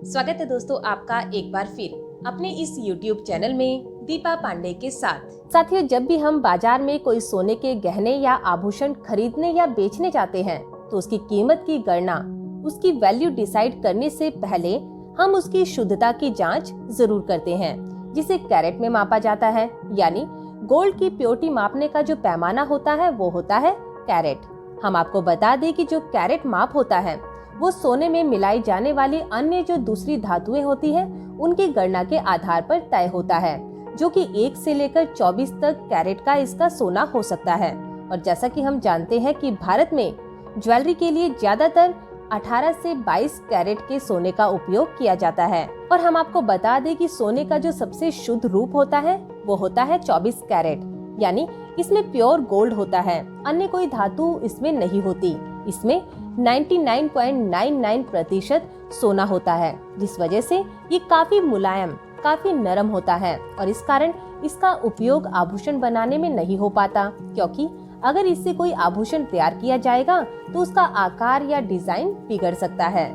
स्वागत है दोस्तों आपका एक बार फिर अपने इस YouTube चैनल में दीपा पांडे के साथ। साथियों, जब भी हम बाजार में कोई सोने के गहने या आभूषण खरीदने या बेचने जाते हैं तो उसकी कीमत की गणना, उसकी वैल्यू डिसाइड करने से पहले हम उसकी शुद्धता की जांच जरूर करते हैं, जिसे कैरेट में मापा जाता है। यानी गोल्ड की प्योरिटी मापने का जो पैमाना होता है वो होता है कैरेट। हम आपको बता दें कि जो कैरेट माप होता है वो सोने में मिलाई जाने वाली अन्य जो दूसरी धातुएं होती है उनकी गणना के आधार पर तय होता है, जो कि 1 से लेकर 24 तक कैरेट का इसका सोना हो सकता है। और जैसा कि हम जानते हैं कि भारत में ज्वेलरी के लिए ज्यादातर 18 से 22 कैरेट के सोने का उपयोग किया जाता है। और हम आपको बता दें कि सोने का जो सबसे शुद्ध रूप होता है वो होता है 24 कैरेट, यानी इसमें प्योर गोल्ड होता है, अन्य कोई धातु इसमें नहीं होती। इसमें 99.99% सोना होता है, जिस वजह से ये काफी मुलायम, काफी नरम होता है और इस कारण इसका उपयोग आभूषण बनाने में नहीं हो पाता, क्योंकि अगर इससे कोई आभूषण तैयार किया जाएगा तो उसका आकार या डिजाइन बिगड़ सकता है।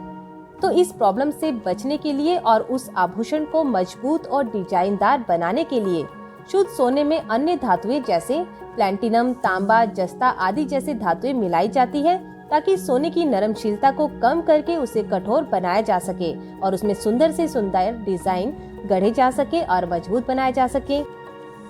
तो इस प्रॉब्लम से बचने के लिए और उस आभूषण को मजबूत और डिजाइनदार बनाने के लिए शुद्ध सोने में अन्य धातुएं जैसे प्लैटिनम, तांबा, जस्ता आदि जैसे धातुएं मिलाई जाती है, ताकि सोने की नरमशीलता को कम करके उसे कठोर बनाया जा सके और उसमें सुंदर से सुंदर डिजाइन गढ़े जा सके और मजबूत बनाया जा सके।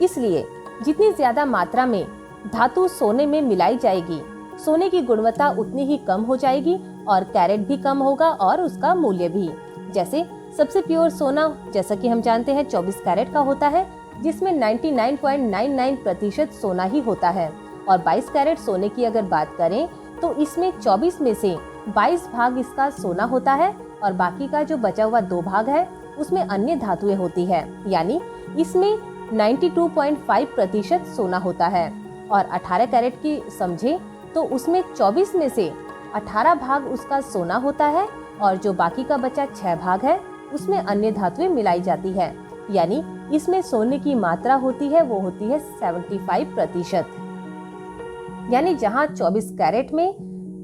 इसलिए जितनी ज्यादा मात्रा में धातु सोने में मिलाई जाएगी, सोने की गुणवत्ता उतनी ही कम हो जाएगी और कैरेट भी कम होगा और उसका मूल्य भी। जैसे सबसे प्योर सोना, जैसा कि हम जानते हैं, 24 कैरेट का होता है, जिसमें 99.99% सोना ही होता है। और 22 कैरेट सोने की अगर बात करें तो इसमें 24 में से 22 भाग इसका सोना होता है और बाकी का जो बचा हुआ 2 भाग है उसमें अन्य धातुएं होती है, यानी इसमें 92.5% सोना होता है। और 18 कैरेट की समझे तो उसमें 24 में से 18 भाग उसका सोना होता है और जो बाकी का बचा 6 भाग है उसमें अन्य धातुएं मिलाई जाती है, यानी इसमें सोने की मात्रा होती है वो होती है 75%। यानी जहां 24 कैरेट में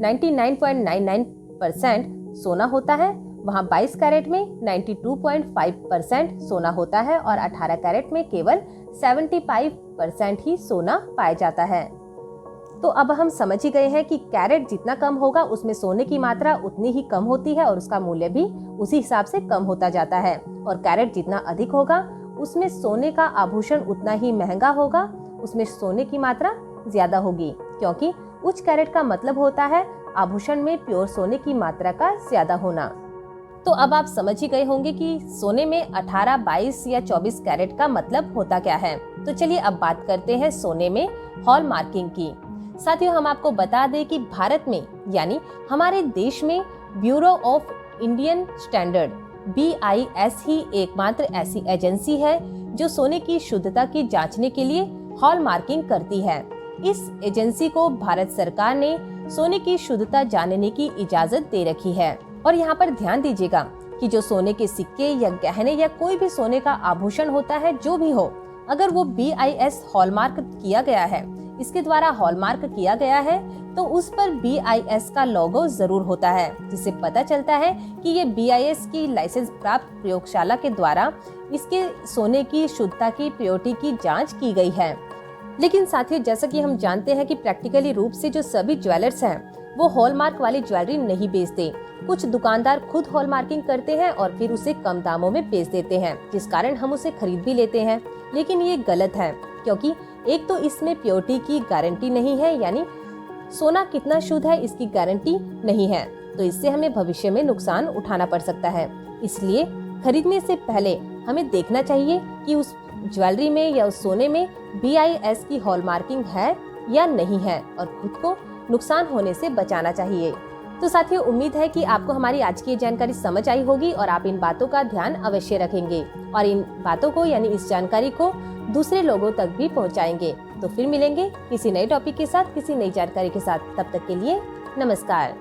99.99% सोना होता है, वहां 22 कैरेट में 92.5% सोना होता है और 18 कैरेट में केवल 75% ही सोना पाया जाता है। तो अब हम समझ ही गए हैं कि कैरेट जितना कम होगा उसमें सोने की मात्रा उतनी ही कम होती है और उसका मूल्य भी उसी हिसाब से कम होता जाता है। और कैरेट जितना अधिक होगा उसमें सोने का आभूषण उतना ही महंगा होगा, उसमें सोने की मात्रा ज्यादा होगी, क्योंकि उच्च कैरेट का मतलब होता है आभूषण में प्योर सोने की मात्रा का ज्यादा होना। तो अब आप समझ ही गए होंगे कि सोने में 18, 22 या 24 कैरेट का मतलब होता क्या है। तो चलिए अब बात करते हैं सोने में हॉल मार्किंग की। साथियों, हम आपको बता दें कि भारत में यानी हमारे देश में bureau of Indian standard BIS ही एकमात्र ऐसी एजेंसी है जो सोने की शुद्धता की जांचने के लिए हॉल मार्किंग करती है। इस एजेंसी को भारत सरकार ने सोने की शुद्धता जानने की इजाजत दे रखी है। और यहाँ पर ध्यान दीजिएगा कि जो सोने के सिक्के या गहने या कोई भी सोने का आभूषण होता है, जो भी हो, अगर वो BIS हॉलमार्क किया गया है, इसके द्वारा हॉलमार्क किया गया है, तो उस पर BIS का लोगो जरूर होता है, जिससे पता चलता है कि ये BIS की लाइसेंस प्राप्त प्रयोगशाला के द्वारा इसके सोने की शुद्धता की प्योरिटी की जांच की गई है। लेकिन साथियों, जैसा कि हम जानते हैं कि प्रैक्टिकली रूप से जो सभी ज्वेलर्स हैं वो हॉलमार्क वाली ज्वेलरी नहीं बेचते। कुछ दुकानदार खुद हॉलमार्किंग करते हैं और फिर उसे कम दामों में बेच देते हैं, जिस कारण हम उसे खरीद भी लेते हैं। लेकिन ये गलत है, क्योंकि एक तो इसमें प्योरिटी की गारंटी नहीं है, यानी सोना कितना शुद्ध है इसकी गारंटी नहीं है, तो इससे हमें भविष्य में नुकसान उठाना पड़ सकता है। इसलिए खरीदने से पहले हमें देखना चाहिए कि उस ज्वेलरी में या उस सोने में BIS की हॉलमार्किंग है या नहीं है और खुद को नुकसान होने से बचाना चाहिए। तो साथियों, उम्मीद है कि आपको हमारी आज की जानकारी समझ आई होगी और आप इन बातों का ध्यान अवश्य रखेंगे और इन बातों को यानी इस जानकारी को दूसरे लोगों तक भी पहुंचाएंगे। तो फिर मिलेंगे किसी नए टॉपिक के साथ, किसी नई जानकारी के साथ। तब तक के लिए नमस्कार।